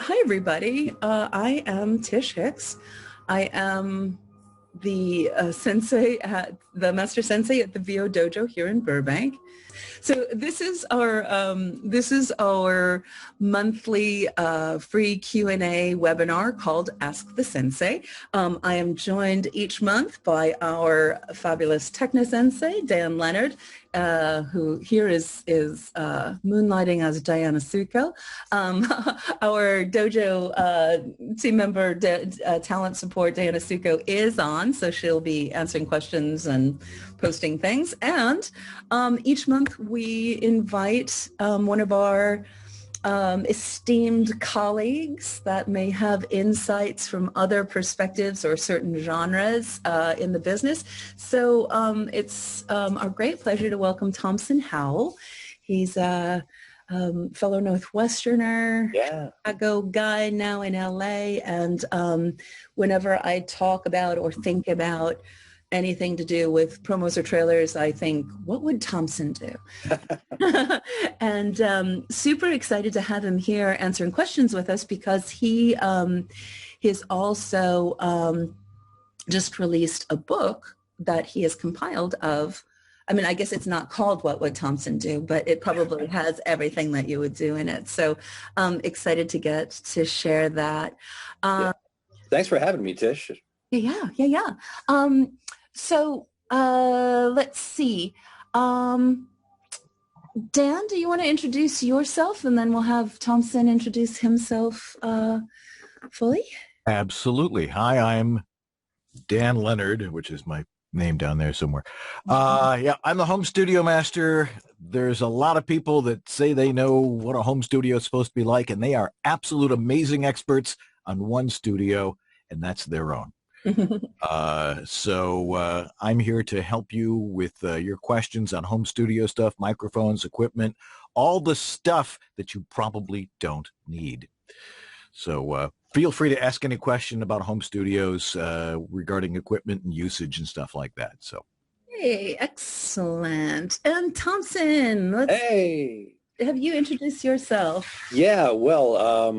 Hi, everybody. I am Tish Hicks. I am the sensei at the master sensei at the VO Dojo here in Burbank. So this is our monthly free Q&A webinar called Ask the Sensei. I am joined each month by our fabulous Techno-sensei, Dan Lenard, who here is moonlighting as Diana Suko. Our dojo team member, talent support, Diana Suko, is on, so she'll be answering questions and posting things. And each month we invite one of our esteemed colleagues that may have insights from other perspectives or certain genres in the business. So it's our great pleasure to welcome Thompson Howell. He's a fellow Northwesterner, Chicago guy now in LA. And whenever I talk about or think about anything to do with promos or trailers, I think, what would Thompson do? And super excited to have him here answering questions with us, because he has also just released a book that he has compiled of, I mean, I guess it's not called What Would Thompson Do, but it probably has everything that you would do in it. So excited to get to share that. Thanks for having me, Tish. Yeah. So let's see. Dan, do you want to introduce yourself, and then we'll have Thompson introduce himself fully? Absolutely. Hi, I'm Dan Lenard, which is my name down there somewhere. Yeah, I'm the home studio master. There's a lot of people that say they know what a home studio is supposed to be like, and they are absolute amazing experts on one studio, and that's their own. So I'm here to help you with your questions on home studio stuff, microphones, equipment, all the stuff that you probably don't need. So feel free to ask any question about home studios regarding equipment and usage and stuff like that. So, hey, excellent. And Thompson, have you introduced yourself? Yeah, well,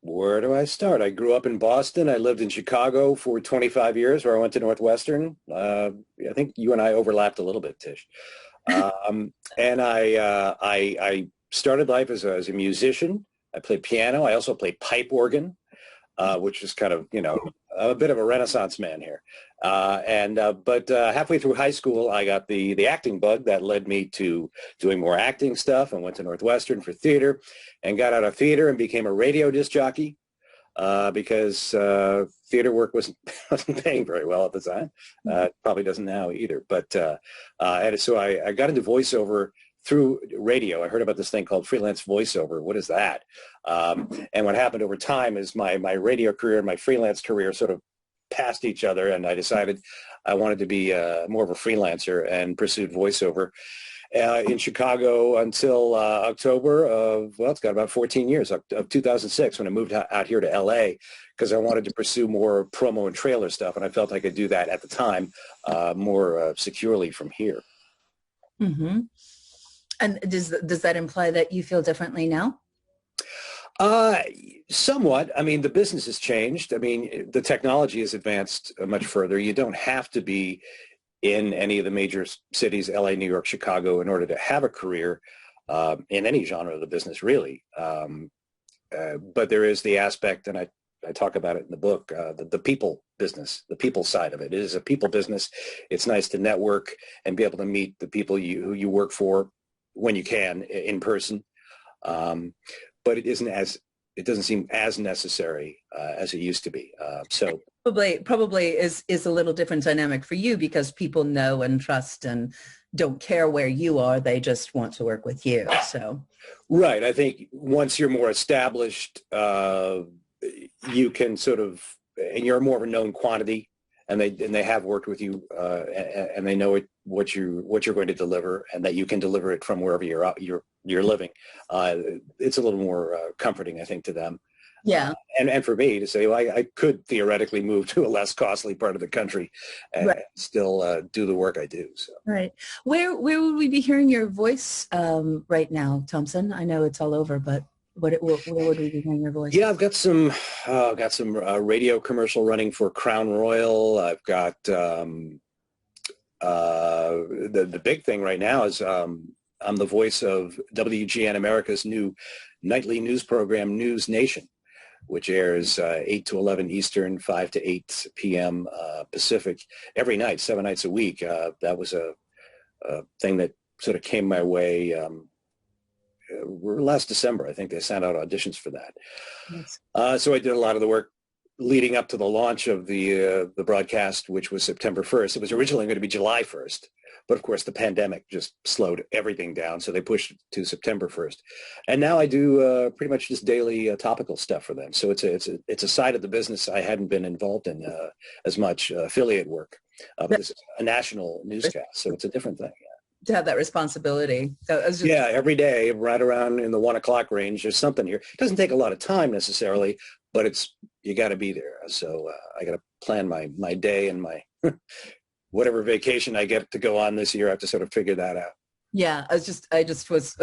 where do I start? I grew up in Boston. I lived in Chicago for 25 years, where I went to Northwestern. I think you and I overlapped a little bit, Tish. And I started life as a musician. I played piano. I also played pipe organ, which is kind of, a bit of a Renaissance man here. But halfway through high school, I got the acting bug that led me to doing more acting stuff, and went to Northwestern for theater, and got out of theater and became a radio disc jockey because theater work wasn't paying very well at the time. Probably doesn't now either. But so I got into voiceover through radio. I heard about this thing called freelance voiceover. What is that? And what happened over time is my radio career and my freelance career sort of passed each other, and I decided I wanted to be more of a freelancer, and pursued voiceover in Chicago until October of, well, it's got about 14 years, of 2006, when I moved out here to LA, because I wanted to pursue more promo and trailer stuff, and I felt I could do that at the time more securely from here. Mm-hmm. And does that imply that you feel differently now? Somewhat. I mean, the business has changed. I mean, the technology has advanced much further. You don't have to be in any of the major cities, LA, New York, Chicago, in order to have a career in any genre of the business, really. But there is the aspect, and I talk about it in the book, the people business, the people side of it. It is a people business. It's nice to network and be able to meet the people who you work for when you can in person. But it doesn't seem as necessary as it used to be. So probably is a little different dynamic for you, because people know and trust and don't care where you are. They just want to work with you. So right. I think once you're more established, you can sort of, and you're more of a known quantity, and they have worked with you, and they know what you're going to deliver, and that you can deliver it from wherever you're living. It's a little more comforting, I think, to them. Yeah. And for me to say, well, I could theoretically move to a less costly part of the country and still do the work I do. So. Right. Where would we be hearing your voice right now, Thompson? I know it's all over, but where would we be hearing your voice? Yeah, I've got some radio commercial running for Crown Royal. I've got the big thing right now is I'm the voice of WGN America's new nightly news program, News Nation, which airs 8 to 11 Eastern, 5 to 8 p.m. Pacific every night, 7 nights a week. That was a thing that sort of came my way last December. I think they sent out auditions for that. Yes. So I did a lot of the work leading up to the launch of the broadcast, which was September 1st. It was originally going to be July 1st, but of course the pandemic just slowed everything down, so they pushed it to September 1st. And now I do pretty much just daily topical stuff for them. So it's a side of the business I hadn't been involved in as much, affiliate work. But this is a national newscast, so it's a different thing. Yeah. To have that responsibility. So yeah, every day, right around in the 1 o'clock range, there's something here. It doesn't take a lot of time necessarily, but you got to be there. So I got to plan my day and my whatever vacation I get to go on this year. I have to sort of figure that out. Yeah, I just was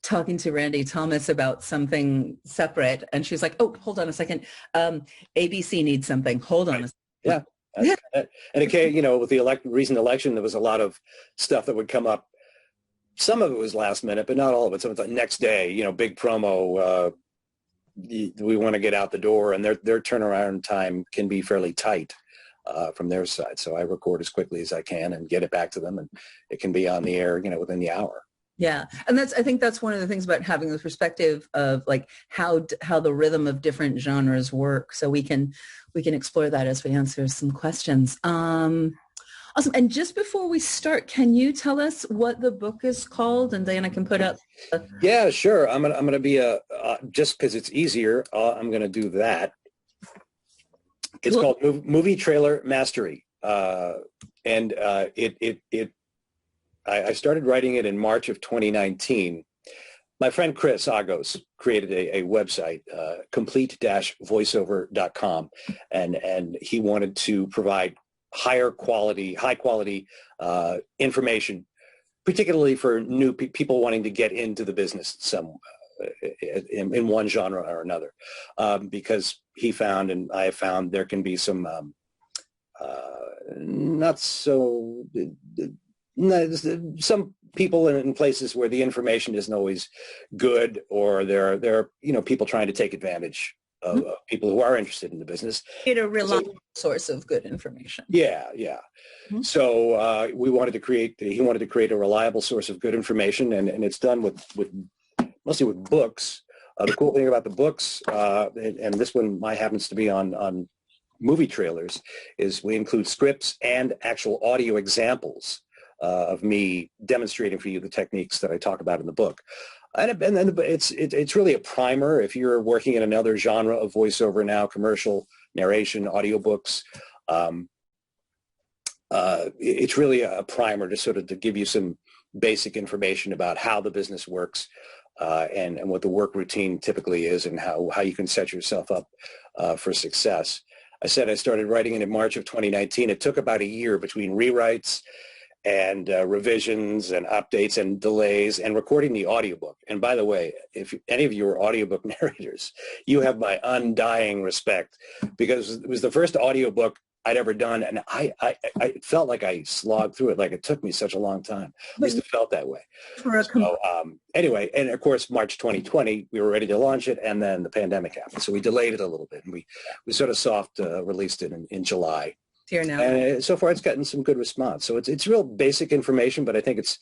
talking to Randy Thomas about something separate, and she's like, "Oh, hold on a second. ABC needs something. Hold on a second." Yeah. And okay, with the recent election, there was a lot of stuff that would come up. Some of it was last minute, but not all of it. So it's the next day, big promo. We want to get out the door, and their turnaround time can be fairly tight from their side. So I record as quickly as I can and get it back to them, and it can be on the air, within the hour. Yeah. And I think that's one of the things about having the perspective of like how the rhythm of different genres work. So we can explore that as we answer some questions. Awesome. And just before we start, can you tell us what the book is called? And then I can put up. Yeah, sure. I'm gonna be just because it's easier. I'm gonna do that. It's called Movie Trailer Mastery, and I started writing it in March of 2019. My friend Chris Agos created a website, complete-voiceover.com, and he wanted to provide high quality information, particularly for new people wanting to get into the business in one genre or another, because he found, and I have found, there can be some some people in places where the information isn't always good, or there are people trying to take advantage of people who are interested in the business. It's a reliable source of good information. Yeah. Mm-hmm. So he wanted to create a reliable source of good information, and it's done with mostly with books. The cool thing about the books, and this one happens to be on movie trailers, is we include scripts and actual audio examples of me demonstrating for you the techniques that I talk about in the book. And then it's really a primer if you're working in another genre of voiceover now, commercial, narration, audiobooks. It's really a primer to give you some basic information about how the business works, and what the work routine typically is, and how you can set yourself up for success. I said I started writing it in March of 2019. It took about a year between rewrites and revisions and updates and delays and recording the audiobook. And by the way, if any of you are audiobook narrators, you have my undying respect, because it was the first audiobook I'd ever done, and I felt like I slogged through it, like it took me such a long time. At least it felt that way. So anyway, and of course, March 2020, we were ready to launch it, and then the pandemic happened. So we delayed it a little bit, and we sort of soft released it in July. Here now. And so far, it's gotten some good response. So it's real basic information, but I think it's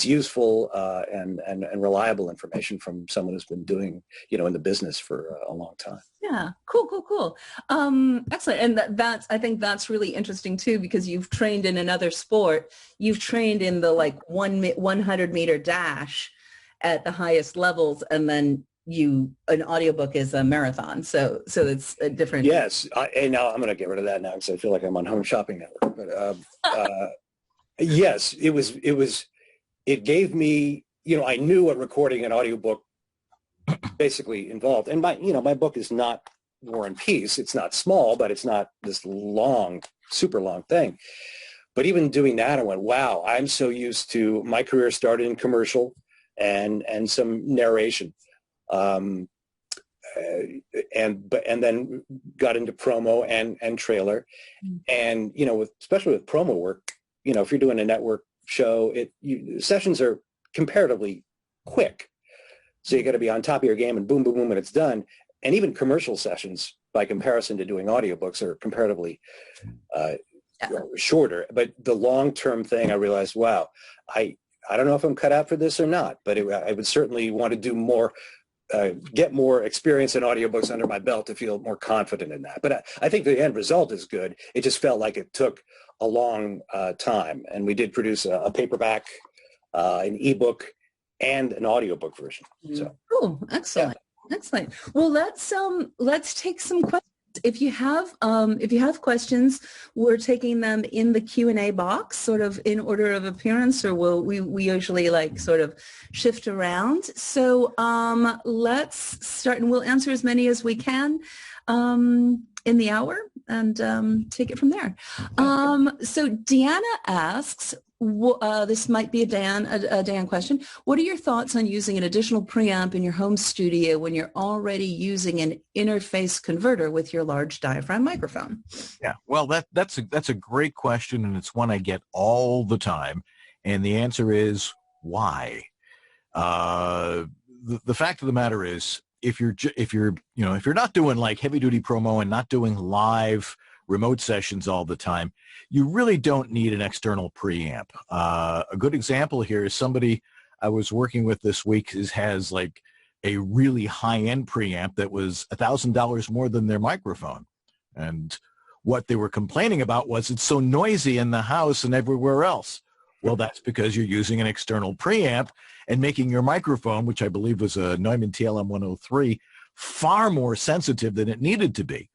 useful and reliable information from someone who's been doing in the business for a long time. Yeah, cool. Excellent, and I think that's really interesting too, because you've trained in another sport. You've trained in the 100-meter dash at the highest levels, and then an audiobook is a marathon, so it's a different. Yes, and now I'm going to get rid of that now because I feel like I'm on Home Shopping Network. But yes, it gave me, I knew what recording an audiobook basically involved, and my book is not War and Peace. It's not small, but it's not this long, super long thing. But even doing that, I went, wow, I'm so used to, my career started in commercial and some narration. and then got into promo and trailer. And, you know, especially with promo work, you know, if you're doing a network show, sessions are comparatively quick. So you got to be on top of your game and boom, boom, boom, and it's done. And even commercial sessions, by comparison to doing audiobooks, are comparatively shorter. But the long-term thing, I realized, wow, I don't know if I'm cut out for this or not, but I would certainly want to do more, get more experience in audiobooks under my belt to feel more confident in that. But I think the end result is good. It just felt like it took a long time. And we did produce a paperback, an ebook, and an audiobook version. So cool. Excellent. Yeah. Excellent. Well, let's take some questions. If you have questions, we're taking them in the Q&A box, sort of in order of appearance, or we usually like sort of shift around. So let's start, and we'll answer as many as we can in the hour, and take it from there. So Deanna asks, this might be a Dan question. What are your thoughts on using an additional preamp in your home studio when you're already using an interface converter with your large diaphragm microphone? Yeah, well, that's a great question, and it's one I get all the time. And the answer is why? The fact of the matter is, if you're not doing like heavy duty promo and not doing live remote sessions all the time, you really don't need an external preamp. A good example here is somebody I was working with this week has like a really high-end preamp that was $1,000 more than their microphone. And what they were complaining about was it's so noisy in the house and everywhere else. Well, that's because you're using an external preamp and making your microphone, which I believe was a Neumann TLM 103, far more sensitive than it needed to be.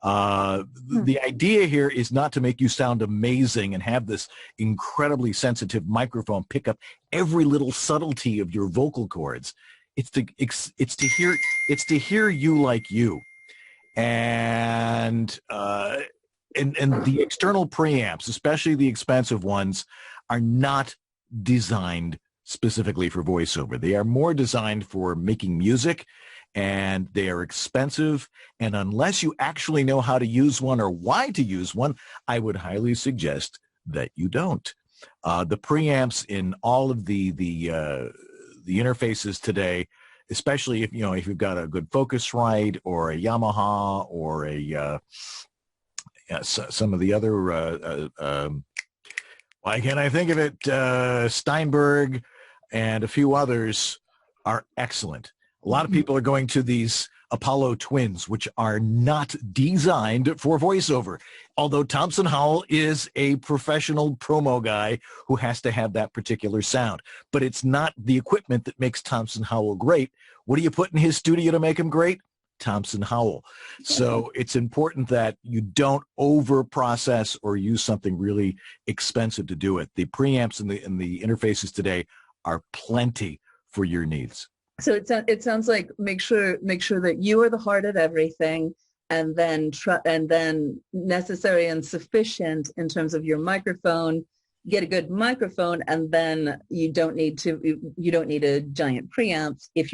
The idea here is not to make you sound amazing and have this incredibly sensitive microphone pick up every little subtlety of your vocal cords. It's to hear you like you. And the external preamps, especially the expensive ones, are not designed specifically for voiceover. They are more designed for making music, and they are expensive. And unless you actually know how to use one or why to use one, I would highly suggest that you don't. The preamps in all of the interfaces today, especially if you've got a good Focusrite or a Yamaha or some of the other why can't I think of it? Steinberg and a few others are excellent. A lot of people are going to these Apollo Twins, which are not designed for voiceover. Although Thompson Howell is a professional promo guy who has to have that particular sound. But it's not the equipment that makes Thompson Howell great. What do you put in his studio to make him great? Thompson Howell. So it's important that you don't over-process or use something really expensive to do it. The preamps and the interfaces today are plenty for your needs. So it sounds like make sure that you are the heart of everything, and then necessary and sufficient in terms of your microphone. Get a good microphone, and then you don't need a giant preamp. If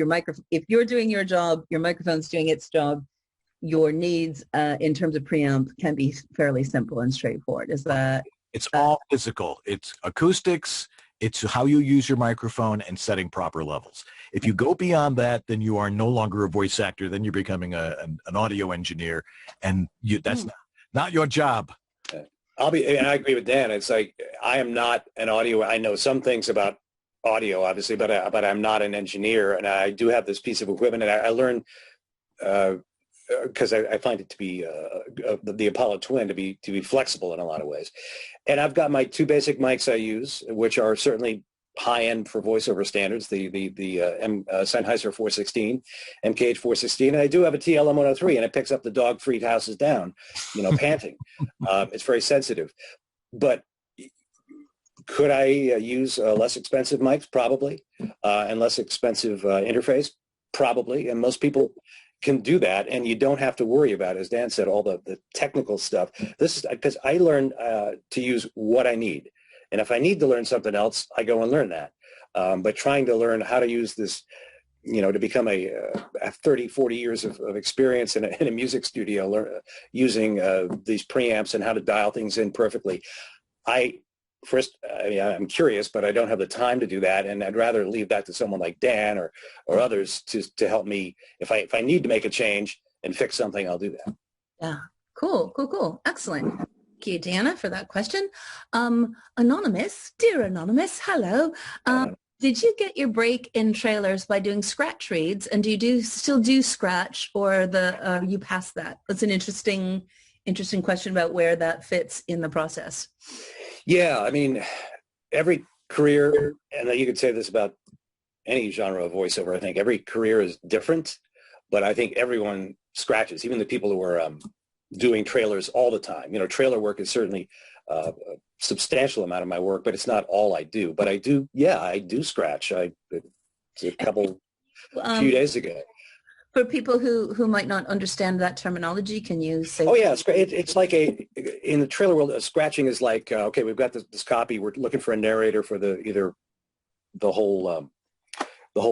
you're doing your job, your microphone's doing its job. Your needs in terms of preamp can be fairly simple and straightforward. Is that? It's all physical. It's acoustics. It's how you use your microphone and setting proper levels. If you go beyond that, then you are no longer a voice actor. Then you're becoming an audio engineer, and that's not your job. And I agree with Dan. It's like, I am not an audio. I know some things about audio, obviously, but I'm not an engineer, and I do have this piece of equipment, and I learned because I find it to be the Apollo Twin to be flexible in a lot of ways. And I've got my two basic mics I use, which are certainly high end for voiceover standards, the Sennheiser 416, MKH 416. And I do have a TLM 103, and it picks up the dog freed houses down, panting. It's very sensitive. But could I use less expensive mics? Probably. And less expensive interface? Probably. And most people can do that, and you don't have to worry about, as Dan said, all the technical stuff. This is because I learned to use what I need. And if I need to learn something else, I go and learn that. But trying to learn how to use this to become a 30, 40 years of experience in a music studio, using these preamps and how to dial things in perfectly. I'm curious, but I don't have the time to do that, and I'd rather leave that to someone like Dan or others to help me. If I need to make a change and fix something, I'll do that. Yeah, cool, excellent. Thank you, Deanna, for that question. Anonymous, dear Anonymous, hello. Did you get your break in trailers by doing scratch reads, and do you still do scratch, or you passed that? That's an interesting question about where that fits in the process. Yeah, I mean, every career, and you could say this about any genre of voiceover, I think every career is different, but I think everyone scratches, even the people who are doing trailers all the time. Trailer work is certainly a substantial amount of my work, but it's not all I do. But I do scratch. A few days ago. For people who might not understand that terminology, can you say? Oh yeah, it's like in the trailer world, scratching is like, okay, we've got this copy. We're looking for a narrator for either the whole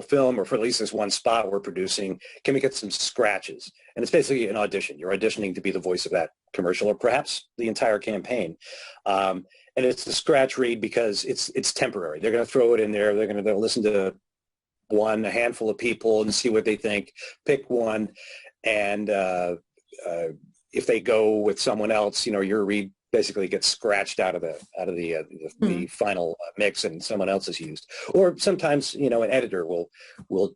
film, or for at least this one spot we're producing. Can we get some scratches? And it's basically an audition. You're auditioning to be the voice of that commercial, or perhaps the entire campaign. And it's the scratch read because it's temporary. They're going to throw it in there. They're going to listen to a handful of people and see what they think, pick one, and if they go with someone else, your read basically gets scratched out of the final mix, and someone else is used. Or sometimes an editor will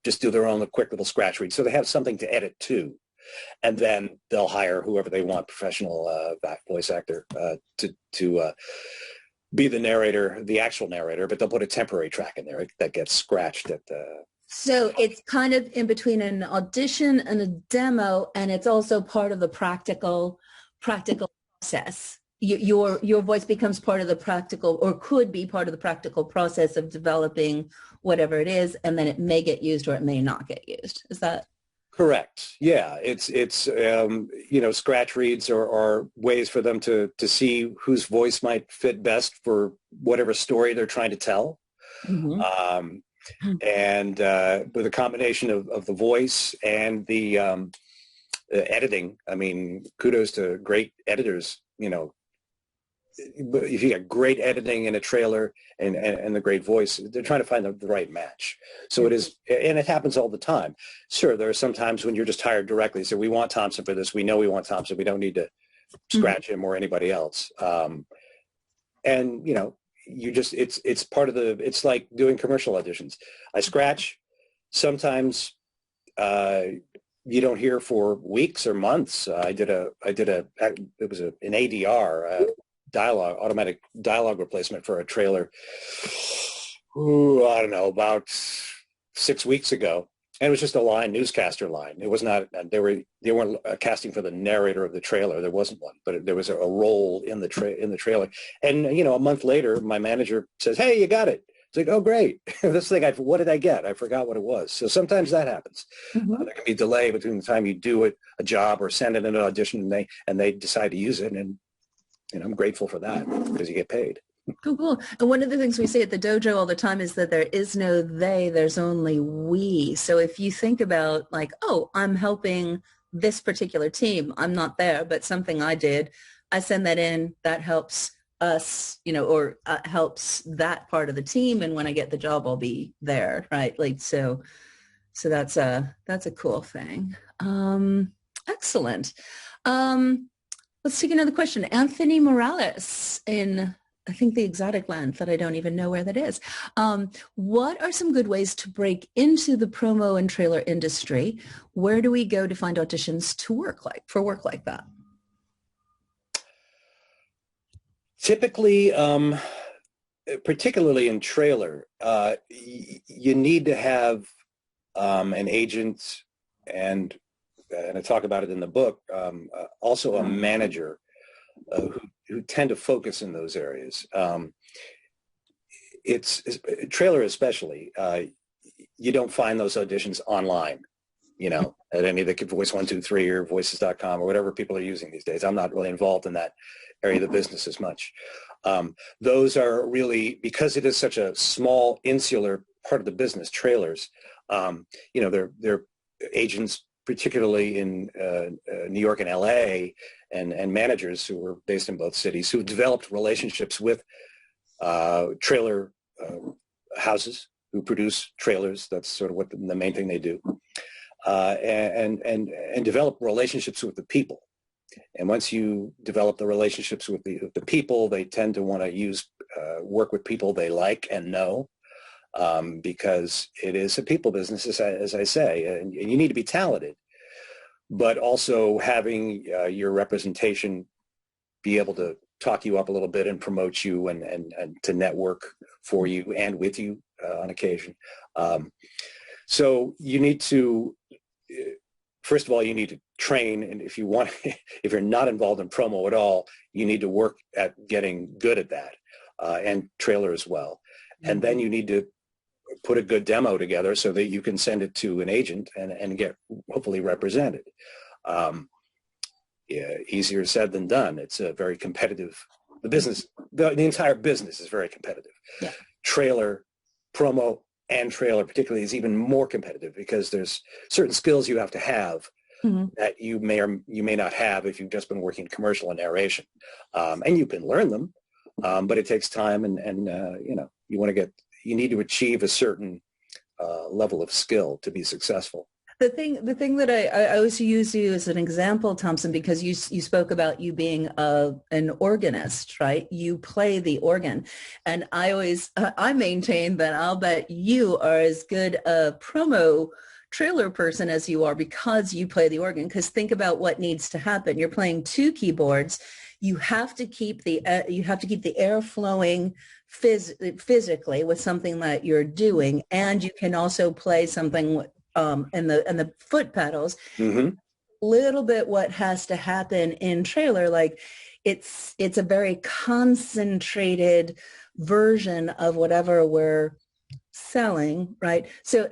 just do their own quick little scratch read, so they have something to edit to, and then they'll hire whoever they want, professional voice actor, to be the narrator, the actual narrator, but they'll put a temporary track in there that gets scratched at the... So it's kind of in between an audition and a demo, and it's also part of the practical process. Your voice becomes part of the practical, or could be part of the practical process of developing whatever it is, and then it may get used or it may not get used. Is that... Correct. Yeah, it's scratch reads are ways for them to see whose voice might fit best for whatever story they're trying to tell. Mm-hmm. And with a combination of the voice and the editing, I mean, kudos to great editors. If you got great editing in a trailer and the great voice, they're trying to find the right match. So it is, and it happens all the time. Sure, there are some times when you're just hired directly. So we want Thompson for this. We know we want Thompson. We don't need to scratch him or anybody else. And you just, it's part of it's like doing commercial auditions. I scratch. Sometimes you don't hear for weeks or months. It was an ADR, automatic dialogue replacement for a trailer. I don't know, about 6 weeks ago. And it was just a newscaster line. It was not, they weren't casting for the narrator of the trailer. There wasn't one, but there was a role in the trailer. And, a month later, my manager says, "Hey, you got it." It's like, oh, great. This thing, what did I get? I forgot what it was. So sometimes that happens. Mm-hmm. There can be a delay between the time you do a job or send it in an audition and they decide to use it. And I'm grateful for that because you get paid. Cool. And one of the things we say at the dojo all the time is that there is no they, there's only we. So if you think about like, oh, I'm helping this particular team, I'm not there, but something I did, I send that in, that helps us, or helps that part of the team. And when I get the job, I'll be there, right? Like, so that's a cool thing. Excellent. Let's take another question. Anthony Morales in, I think, the exotic land that I don't even know where that is. What are some good ways to break into the promo and trailer industry? Where do we go to find auditions to work like that? Typically, particularly in trailer, you need to have an agent and I talk about it in the book, also a manager who tend to focus in those areas. It's trailer especially. You don't find those auditions online, at any of the Voice123 or Voices.com or whatever people are using these days. I'm not really involved in that area of the business as much. Those are really, because it is such a small, insular part of the business, trailers, They're agents, particularly in New York and LA, and managers who were based in both cities, who developed relationships with trailer houses who produce trailers. That's sort of what the main thing they do, and develop relationships with the people. And once you develop the relationships with the people, they tend to want to work with people they like and know, because it is a people business, as I say, and you need to be talented, but also having your representation be able to talk you up a little bit and promote you and to network for you and with you on occasion. So you need to, first of all, you need to train, and if you're not involved in promo at all, you need to work at getting good at that, and trailer as well. And then you need to put a good demo together so that you can send it to an agent and get hopefully represented. Easier said than done. It's a very competitive, the entire business is very competitive. Yeah. Trailer, promo, and trailer particularly is even more competitive, because there's certain skills you have to have that you may or you may not have if you've just been working commercial and narration. And you can learn them, but it takes time, and you need to achieve a certain level of skill to be successful. The thing that I always use you as an example, Thompson, because you spoke about you being an organist, right? You play the organ, and I maintain that I'll bet you are as good a promo trailer person as you are, because you play the organ. Because think about what needs to happen. You're playing two keyboards. You have to keep the air flowing physically with something that you're doing, and you can also play something and the foot pedals. Little bit what has to happen in trailer, like it's a very concentrated version of whatever we're selling, right? So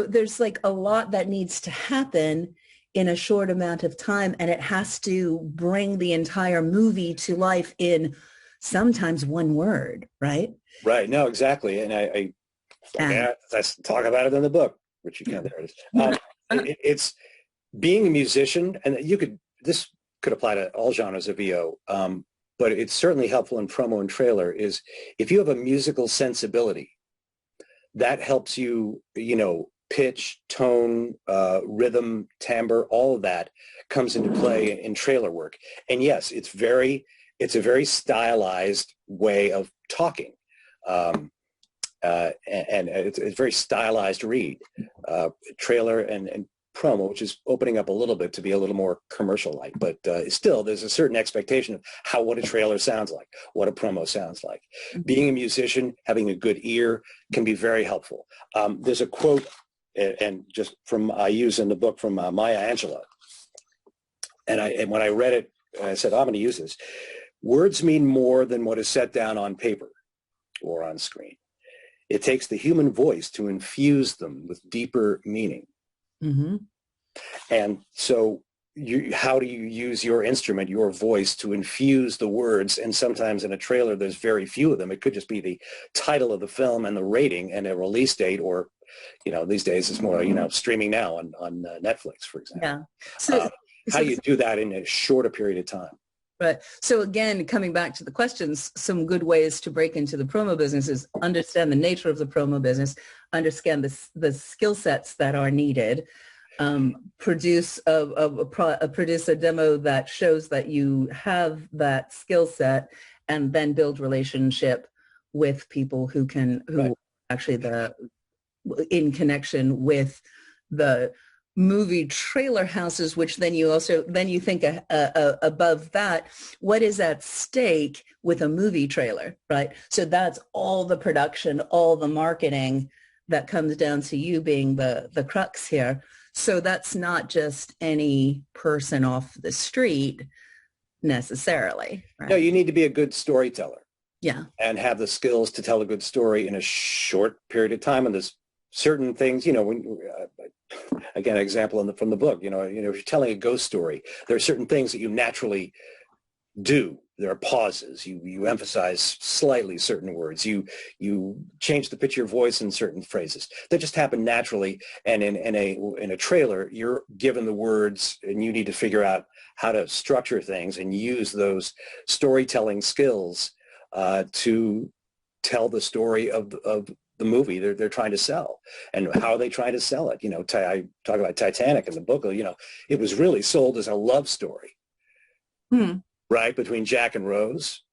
there's like a lot that needs to happen in a short amount of time, and it has to bring the entire movie to life in sometimes one word, right? Right. No, exactly. And I talk about it in the book, which you can, there it is. It's being a musician, and this could apply to all genres of VO, but it's certainly helpful in promo and trailer, is if you have a musical sensibility, that helps you, pitch, tone, rhythm, timbre, all of that comes into play in trailer work. And yes, it's a very stylized way of talking. And it's a very stylized read, trailer and promo, which is opening up a little bit to be a little more commercial-like. But still, there's a certain expectation of what a trailer sounds like, what a promo sounds like. Being a musician, having a good ear can be very helpful. There's a quote, and just I use in the book from Maya Angelou. And when I read it, I said, I'm going to use this. Words mean more than what is set down on paper or on screen. It takes the human voice to infuse them with deeper meaning. And so how do you use your instrument, your voice, to infuse the words? And sometimes in a trailer, there's very few of them. It could just be the title of the film and the rating and a release date, or, these days it's more, streaming now on Netflix, for example. Yeah. So how do you do that in a shorter period of time? Right. So again, coming back to the questions, some good ways to break into the promo business is understand the nature of the promo business, understand the skill sets that are needed, produce a demo that shows that you have that skill set, and then build relationship with people who Right. actually in connection with the movie trailer houses, which then you think above that, what is at stake with a movie trailer, right? So that's all the production, all the marketing that comes down to you being the crux here. So that's not just any person off the street necessarily, right? No, you need to be a good storyteller. Yeah. And have the skills to tell a good story in a short period of time. And there's certain things, again, an example from the book, if you're telling a ghost story, there are certain things that you naturally do there are pauses. You emphasize slightly certain words. You change the pitch of your voice in certain phrases that just happen naturally. And in a trailer, you're given the words, and you need to figure out how to structure things and use those storytelling skills to tell the story of the movie they're trying to sell. And how are they trying to sell it? I talk about Titanic in the book. It was really sold as a love story. Right, between Jack and Rose.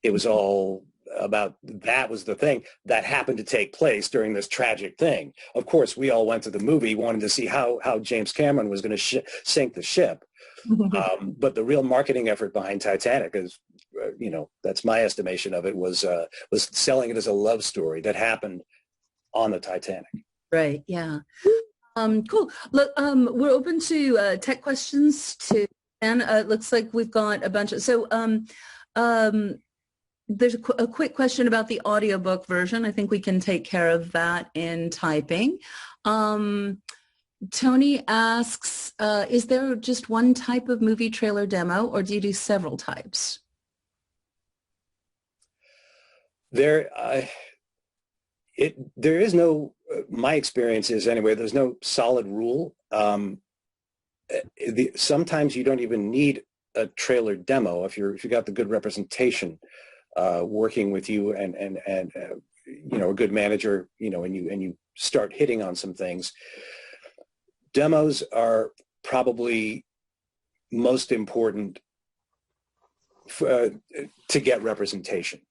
It was all about, that was the thing that happened to take place during this tragic thing. Of course, we all went to the movie wanting to see how James Cameron was going to sink the ship. But the real marketing effort behind Titanic is, that's my estimation of it, was selling it as a love story that happened on the Titanic. Right, yeah. Cool. Look, we're open to tech questions too. And it looks like we've got a bunch of, so there's a quick question about the audiobook version. I think we can take care of that in typing. Tony asks, is there just one type of movie trailer demo, or do you do several types? There is no, my experience is anyway, there's no solid rule. Sometimes you don't even need a trailer demo if you got the good representation working with you and a good manager, and you start hitting on some things. Demos are probably most important to get representation.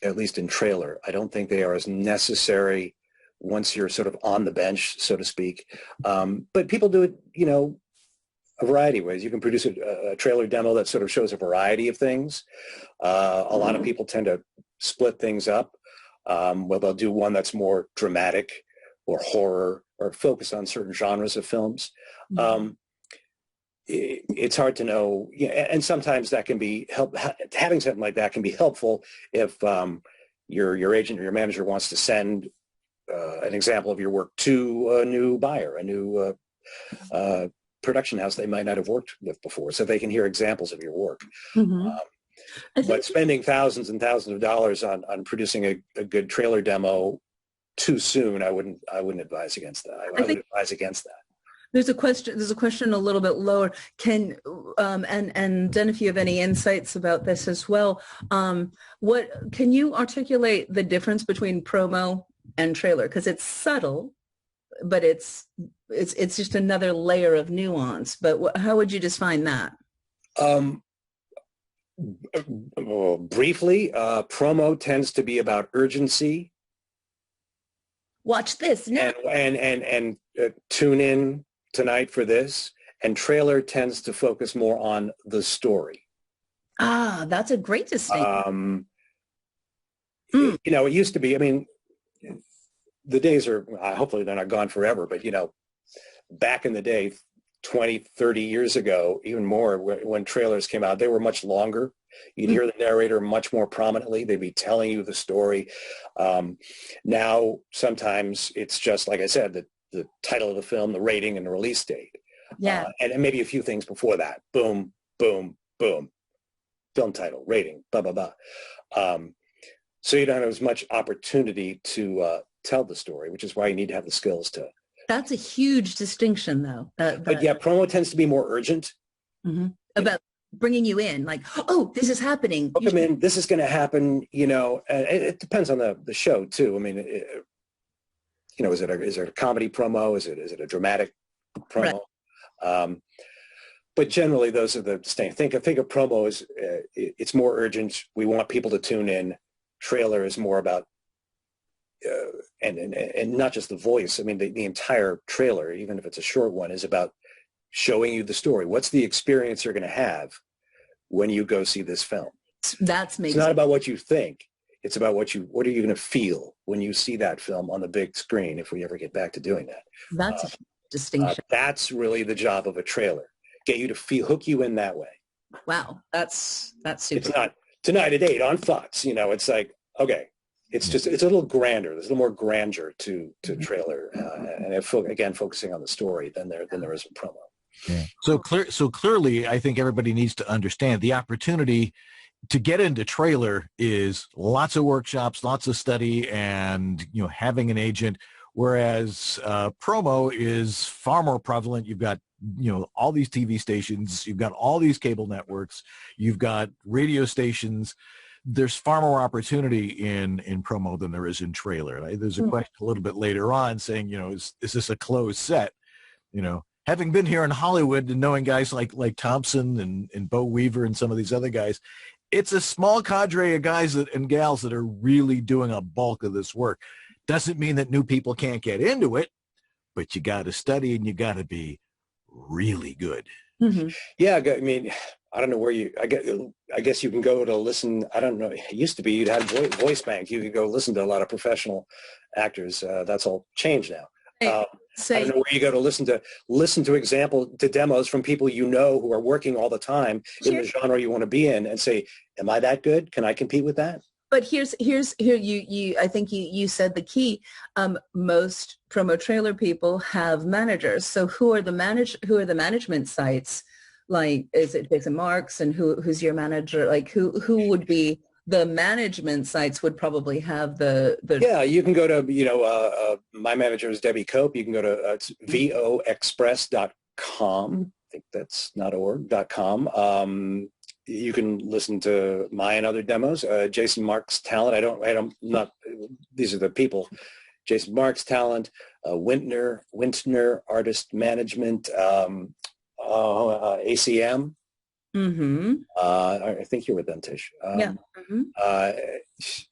At least in trailer. I don't think they are as necessary once you're sort of on the bench, so to speak. But people do it, a variety of ways. You can produce a trailer demo that sort of shows a variety of things. A lot of people tend to split things up. Well, they'll do one that's more dramatic or horror or focus on certain genres of films. It's hard to know, and sometimes that can be having something like that can be helpful if your agent or your manager wants to send an example of your work to a new buyer, a new production house they might not have worked with before, so they can hear examples of your work. But spending thousands and thousands of dollars on producing a good trailer demo too soon, I wouldn't advise against that. I would advise against that. There's a question a little bit lower. And then if you have any insights about this as well, what can you articulate the difference between promo and trailer? Because it's subtle, but it's just another layer of nuance. But how would you define that? Briefly, promo tends to be about urgency. Watch this now. And tune in tonight for this. And trailer tends to focus more on the story. Ah, that's a great distinction. It used to be, the days are, hopefully they're not gone forever, but, back in the day, 20, 30 years ago, even more, when trailers came out, they were much longer. You'd hear the narrator much more prominently. They'd be telling you the story. Now, sometimes it's just, like I said, the title of the film, the rating, and the release date. Yeah. And maybe a few things before that. Boom, boom, boom. Film title, rating, blah, blah, blah. So you don't have as much opportunity to tell the story, which is why you need to have the skills to. That's a huge distinction, though. But yeah, promo tends to be more urgent. About bringing you in, like, oh, this is happening. Book them in. This is going to happen. It depends on the show too. Is it a comedy promo? Is it a dramatic promo? Right. But generally, those are the same. Think of promo as it's more urgent. We want people to tune in. Trailer is more about and not just the voice. The entire trailer, even if it's a short one, is about showing you the story. What's the experience you're going to have when you go see this film? It's not about what you think. It's about what are you going to feel when you see that film on the big screen, if we ever get back to doing that. That's a huge distinction. That's really the job of a trailer. Get you to hook you in that way. Wow. That's super. It's not tonight at 8 on Fox. It's like, okay, it's a little grander. There's a little more grandeur to trailer. And again, focusing on the story than there is in promo. Yeah. So clearly, I think everybody needs to understand the opportunity to get into trailer is lots of workshops, lots of study, and having an agent. Whereas promo is far more prevalent. You've got all these TV stations, you've got all these cable networks, you've got radio stations. There's far more opportunity in promo than there is in trailer. There's a question a little bit later on saying, is this a closed set? Having been here in Hollywood and knowing guys like Thompson and Bo Weaver and some of these other guys, it's a small cadre of guys and gals that are really doing a bulk of this work. Doesn't mean that new people can't get into it, but you got to study and you got to be really good. Mm-hmm. Yeah, I mean, I don't know where I guess you can go to listen. I don't know. It used to be you'd have voice bank. You could go listen to a lot of professional actors. That's all changed now. I don't know where you go to listen to demos from people who are working all the time in the genre you want to be in, and say, "Am I that good? Can I compete with that?" But here you I think you said the key. Most promo trailer people have managers. So who are the management sites? Like, is it Jason Marks, and who's your manager? Like who would be the management sites? Would probably have the Yeah, you can go to my manager is Debbie Cope. You can go to voexpress.com. I think that's not .com. You can listen to my and other demos. Jason Marks Talent. These are the people. Jason Marks Talent, Wintner Artist Management, ACM. Mm-hmm. I think you're with them, Tish. Yeah. Mm-hmm.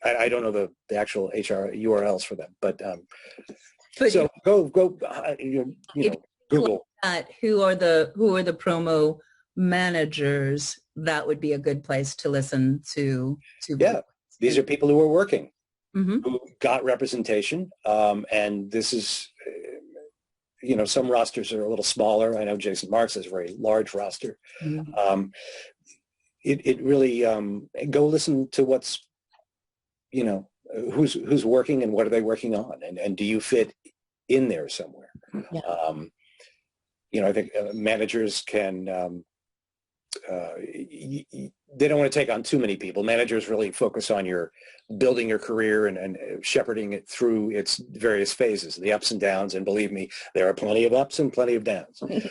I don't know the actual HR URLs for them, but so go Google that. Who are the promo managers? That would be a good place to listen to. Yeah, these are people who are working, mm-hmm. who got representation, and this is, some rosters are a little smaller. I know Jason Marks has a very large roster. Mm-hmm. It really go listen to what's, who's working and what are they working on, and do you fit in there somewhere? Yeah. I think managers can. They don't want to take on too many people. Managers really focus on building your career and shepherding it through its various phases, the ups and downs. And believe me, there are plenty of ups and plenty of downs. And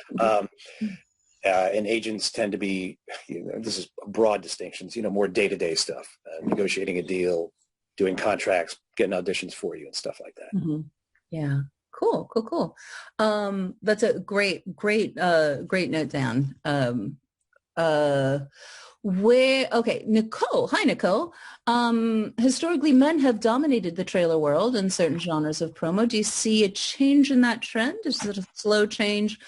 agents tend to be, this is broad distinctions, more day-to-day stuff, negotiating a deal, doing contracts, getting auditions for you and stuff like that. Mm-hmm. Yeah. Cool. That's a great note down. Nicole. Hi, Nicole. Historically, men have dominated the trailer world in certain genres of promo. Do you see a change in that trend? Is it a slow change?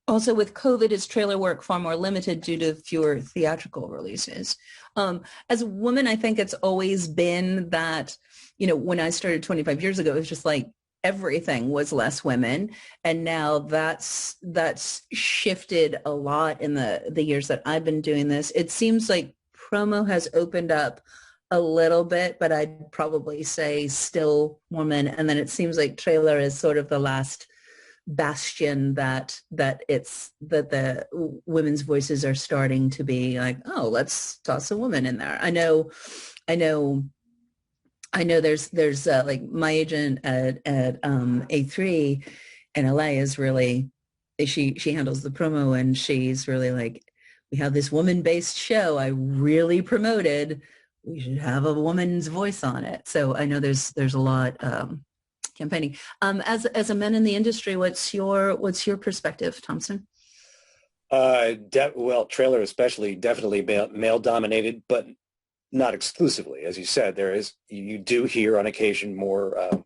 Also, with COVID, is trailer work far more limited due to fewer theatrical releases? As a woman, I think it's always been that, when I started 25 years ago, it was just like everything was less women. And now that's shifted a lot in the years that I've been doing this. It seems like promo has opened up a little bit, but I'd probably say still women. And then it seems like trailer is sort of the last bastion that the women's voices are starting to be like, oh, let's toss a woman in there. I know there's like my agent at A3 in LA is really, she handles the promo, and she's really like, we have this woman-based show I really promoted, we should have a woman's voice on it. So I know there's a lot campaigning. As a man in the industry, what's your perspective, Thompson? Well, trailer especially, definitely male dominated, but not exclusively. As you said, you do hear on occasion more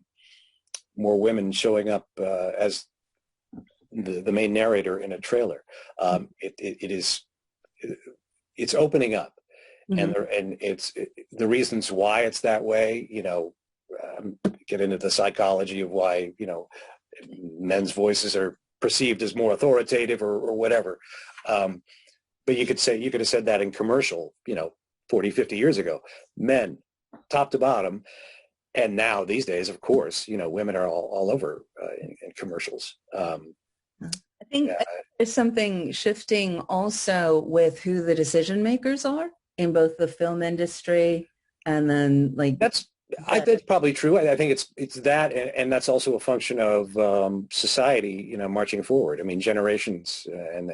women showing up as the main narrator in a trailer. It's opening up, mm-hmm. and it's the reasons why it's that way. Get into the psychology of why men's voices are perceived as more authoritative or whatever. But you could have said that in commercial, 40, 50 years ago, men top to bottom. And now these days, of course, women are all over in commercials. I think Yeah. there's something shifting also with who the decision makers are in both the film industry and then like That's probably true. I think it's that, and that's also a function of society, marching forward. I mean, generations and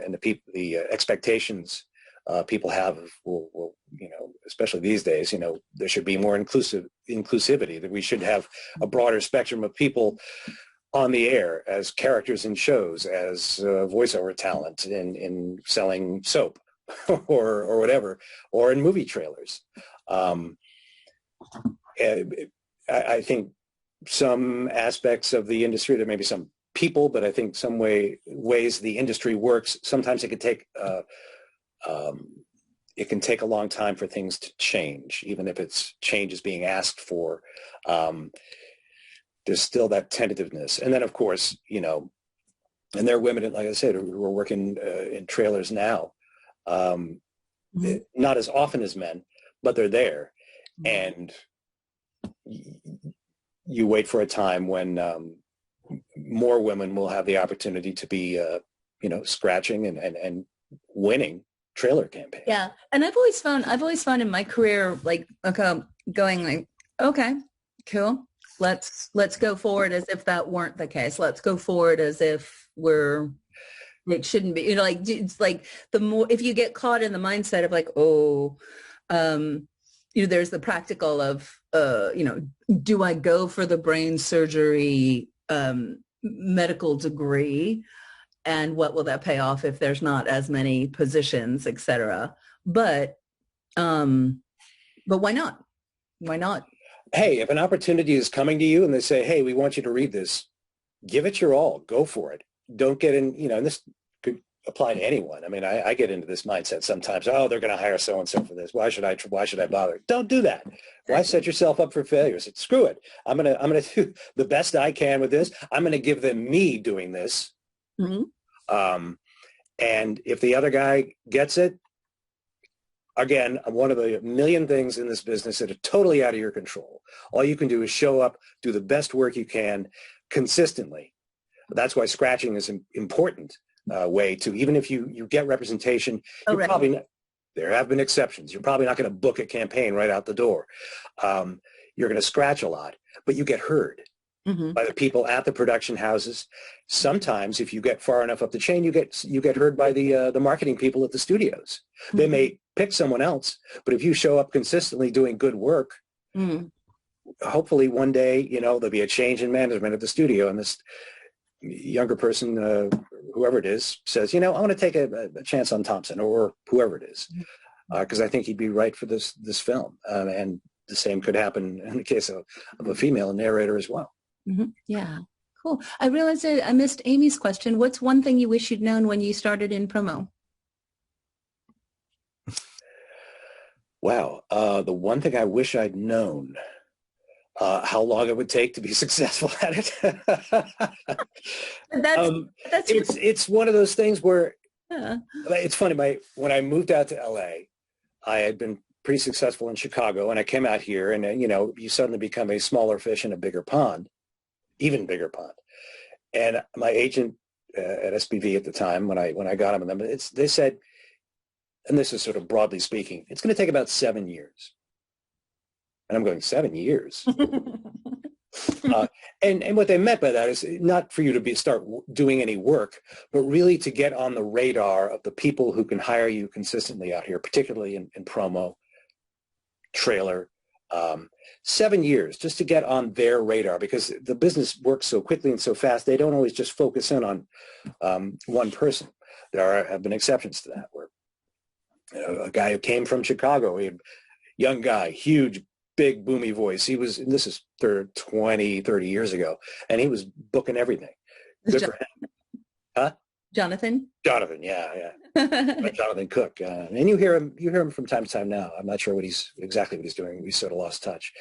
the expectations people have, especially these days. There should be more inclusivity. That we should have a broader spectrum of people on the air as characters in shows, as voiceover talent in selling soap or whatever, or in movie trailers. I think some aspects of the industry, there may be some people, but I think some ways the industry works, sometimes it can take a long time for things to change, even if change is being asked for. There's still that tentativeness. And then, of course, and there are women, like I said, who are working in trailers now, not as often as men, but they're there. And you wait for a time when more women will have the opportunity to be, scratching and winning trailer campaigns. Yeah, and I've always found in my career, like, okay, going like, okay, cool, let's go forward as if that weren't the case. Let's go forward as if it shouldn't be. Like, it's like the more, if you get caught in the mindset of like, there's the practical of, do I go for the brain surgery medical degree, and what will that pay off if there's not as many positions, et cetera? But why not? Why not? Hey, if an opportunity is coming to you and they say, hey, we want you to read this, give it your all. Go for it. Don't get in, and this could apply to anyone. I mean, I get into this mindset sometimes. Oh, they're going to hire so-and-so for this. Why should I bother? Don't do that. Why set yourself up for failure? Say, screw it. I'm going to do the best I can with this. I'm going to give them me doing this. Mm-hmm. And if the other guy gets it, again, one of the million things in this business that are totally out of your control. All you can do is show up, do the best work you can consistently. That's why scratching is an important way to, even if you get representation, probably not, there have been exceptions. You're probably not going to book a campaign right out the door. You're going to scratch a lot, but you get heard by the people at the production houses. Sometimes, if you get far enough up the chain, you get heard by the marketing people at the studios. They may pick someone else, but if you show up consistently doing good work, hopefully one day, there'll be a change in management at the studio, and this younger person, whoever it is, says, I want to take a chance on Thompson or whoever it is, because I think he'd be right for this film. And the same could happen in the case of a female narrator as well. Yeah, cool. I realized I missed Amy's question. What's one thing you wish you'd known when you started in promo? Wow. The one thing I wish I'd known, how long it would take to be successful at it. It's one of those things where it's funny. When I moved out to LA, I had been pretty successful in Chicago, and I came out here, and you suddenly become a smaller fish in a bigger pond, even bigger pond. And my agent at SPV at the time, when I got them, they said, and this is sort of broadly speaking, it's going to take about 7 years. And I'm going, 7 years? And what they meant by that is not for you to start doing any work, but really to get on the radar of the people who can hire you consistently out here, particularly in promo, trailer. 7 years just to get on their radar, because the business works so quickly and so fast. They don't always just focus in on one person. There have been exceptions to that, where a guy who came from Chicago, young guy, huge, big, boomy voice. This is 20, 30 years ago, and he was booking everything. Good for him. Huh? Jonathan, yeah. Jonathan Cook. And you hear him from time to time now. I'm not sure exactly what he's doing. We sort of lost touch.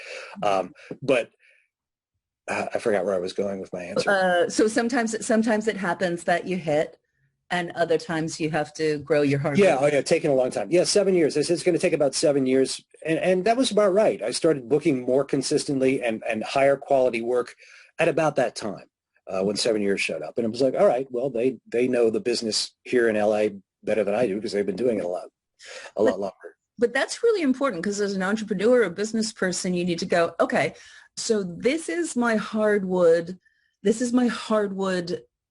But I forgot where I was going with my answer. So sometimes it happens that you hit, and other times you have to grow your hard work. Yeah, taking a long time. Yeah, 7 years. It's going to take about 7 years. And that was about right. I started booking more consistently and higher quality work at about that time. when 7 Years showed up. And it was like, all right, well, they know the business here in LA better than I do because they've been doing it a lot longer. But that's really important because as an entrepreneur, a business person, you need to go, okay, so this is my hardwood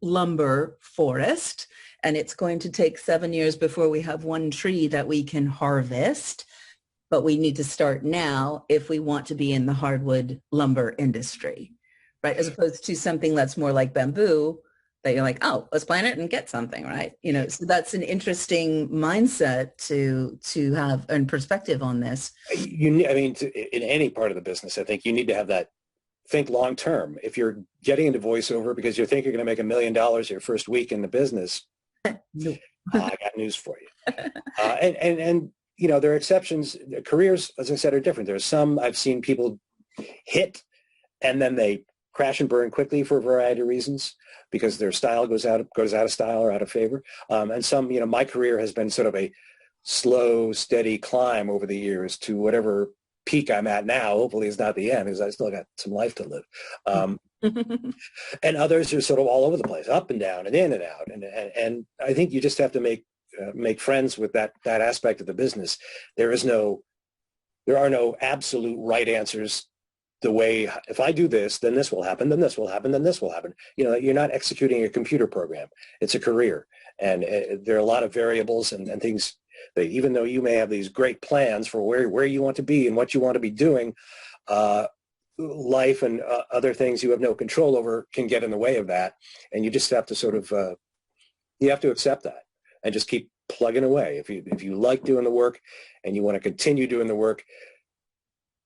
lumber forest, and it's going to take 7 years before we have one tree that we can harvest. But we need to start now if we want to be in the hardwood lumber industry, right? As opposed to something that's more like bamboo that you're like, oh, let's plant it and get something, right? So that's an interesting mindset to have and perspective on this. In any part of the business, I think you need to have that, think long term. If you're getting into voiceover because you think you're going to make $1 million your first week in the business, no. I got news for you. And there are exceptions. Careers, as I said, are different. There's some I've seen people hit and then they crash and burn quickly for a variety of reasons because their style goes out of style or out of favor. And some, my career has been sort of a slow, steady climb over the years to whatever peak I'm at now. Hopefully it's not the end because I still got some life to live. And others are sort of all over the place, up and down and in and out. And I think you just have to make friends with that aspect of the business. There are no absolute right answers. The way, if I do this, then this will happen, then this will happen, then this will happen. You're not executing a computer program. It's a career. And there are a lot of variables and things that even though you may have these great plans for where you want to be and what you want to be doing, life and other things you have no control over can get in the way of that. And you just have to sort of, you have to accept that and just keep plugging away. If you like doing the work and you want to continue doing the work,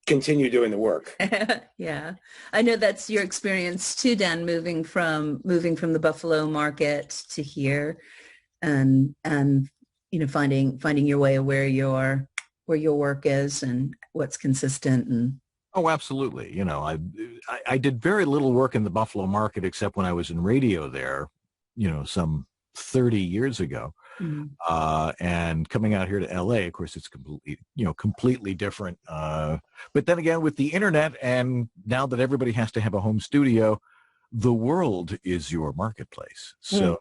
continue doing the work. Yeah. I know that's your experience too, Dan, moving from the Buffalo market to here and finding your way of where your work is and what's consistent. And oh, absolutely. I did very little work in the Buffalo market except when I was in radio there, some 30 years ago. Mm-hmm. And coming out here to LA, of course, it's completely different. But then again, with the internet, and now that everybody has to have a home studio, the world is your marketplace. So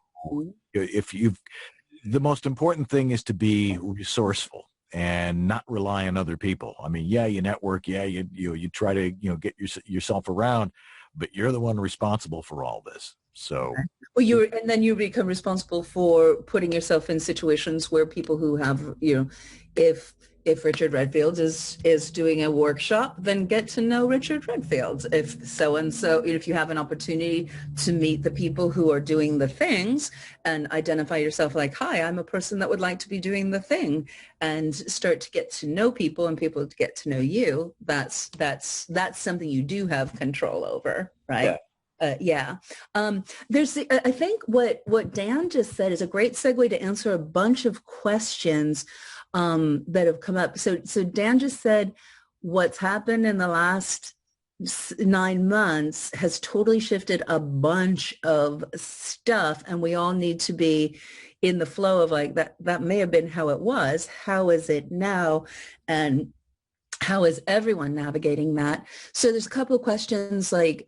the most important thing is to be resourceful and not rely on other people. I mean, yeah, you network, yeah, you try to get yourself around, but you're the one responsible for all this. So, well, and then you become responsible for putting yourself in situations where people who have, if Richard Redfield is doing a workshop, then get to know Richard Redfield. If so-and-so, if you have an opportunity to meet the people who are doing the things and identify yourself like, hi, I'm a person that would like to be doing the thing, and start to get to know people and people to get to know you, that's something you do have control over, right? Yeah. There's, I think what Dan just said is a great segue to answer a bunch of questions that have come up. So Dan just said what's happened in the last 9 months has totally shifted a bunch of stuff, and we all need to be in the flow of like that may have been how it was. How is it now? And how is everyone navigating that? So there's a couple of questions like,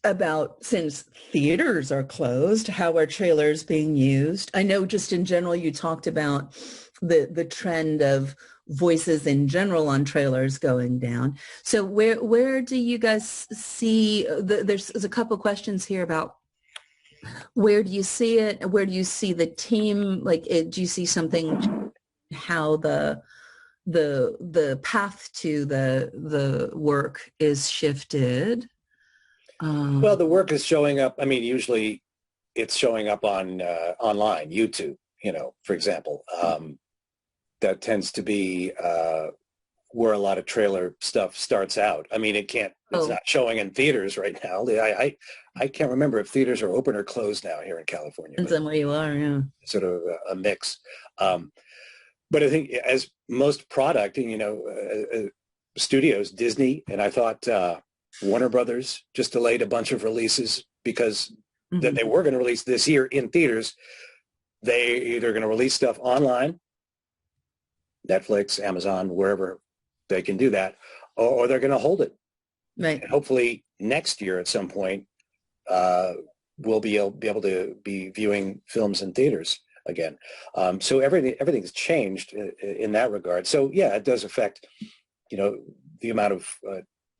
about since theaters are closed, how are trailers being used? I know just in general, you talked about the trend of voices in general on trailers going down. So where do you guys see, there's a couple of questions here about where do you see it? Where do you see the team? Like, do you see something, how the path to the work is shifted? Well, the work is showing up. I mean, usually it's showing up on online, YouTube, for example. That tends to be where a lot of trailer stuff starts out. I mean, it's not showing in theaters right now. I can't remember if theaters are open or closed now here in California. Depends on where you are, yeah. Sort of a mix. But I think as most product, studios, Disney, and I thought Warner Brothers just delayed a bunch of releases because that they were going to release this year in theaters. They either going to release stuff online, Netflix, Amazon, wherever they can do that, or they're going to hold it. Right. And hopefully next year at some point, we'll be able to be viewing films in theaters again. So everything's changed in that regard. So yeah, it does affect, the amount of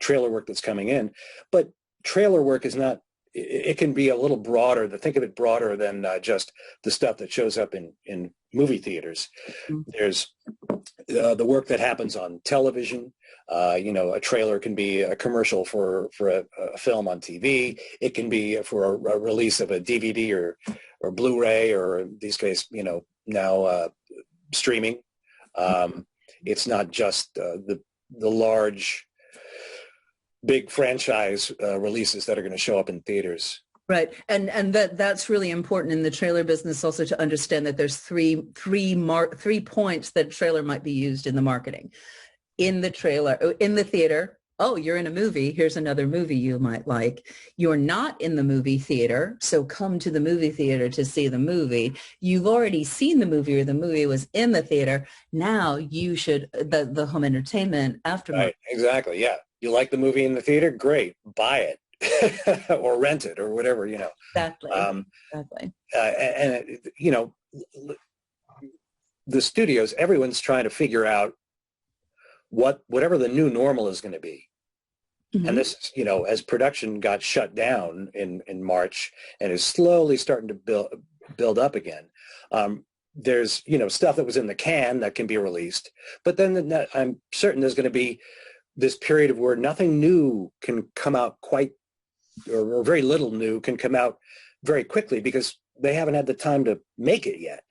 trailer work that's coming in, but trailer work is not, it can be a little broader. Think of it broader than just the stuff that shows up in movie theaters. Mm-hmm. There's the work that happens on television. A trailer can be a commercial for a film on TV. It can be for a release of a DVD or Blu-ray, or in these cases, now streaming. It's not just the large, big franchise releases that are going to show up in theaters. Right, and that's really important in the trailer business also, to understand that there's three points that trailer might be used in the marketing. In the trailer, in the theater, oh, you're in a movie, here's another movie you might like. You're not in the movie theater, so come to the movie theater to see the movie. You've already seen the movie, or the movie was in the theater. Now you should, the home entertainment afterwards. Right, exactly, yeah. You like the movie in the theater? Great, buy it or rent it or whatever, Exactly, exactly. And, the studios, everyone's trying to figure out whatever the new normal is going to be. Mm-hmm. And this, as production got shut down in March and is slowly starting to build up again, there's, stuff that was in the can that can be released. But then I'm certain there's going to be this period of where nothing new can come out quite, or very little new can come out very quickly, because they haven't had the time to make it yet.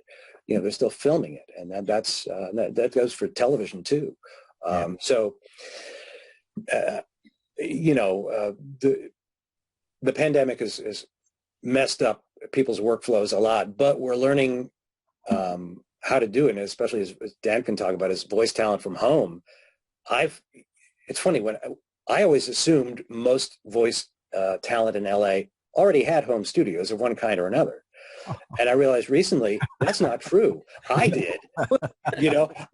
They're still filming it. And that goes for television too. So, the pandemic has messed up people's workflows a lot, but we're learning how to do it, and especially as Dan can talk about his voice talent from home. It's funny, when I always assumed most voice talent in LA already had home studios of one kind or another. And I realized recently that's not true. I did,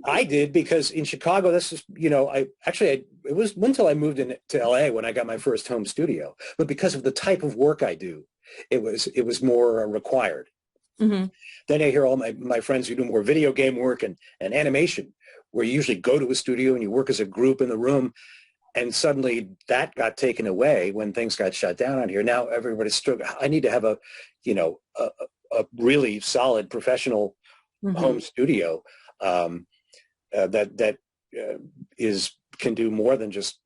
I did, because in Chicago, this is, it was until I moved into LA when I got my first home studio. But because of the type of work I do, it was more required. Mm-hmm. Then I hear all my friends who do more video game work and animation, where you usually go to a studio and you work as a group in the room. And suddenly that got taken away when things got shut down on here. Now everybody's struggling. I need to have a really solid professional mm-hmm. home studio that can do more than just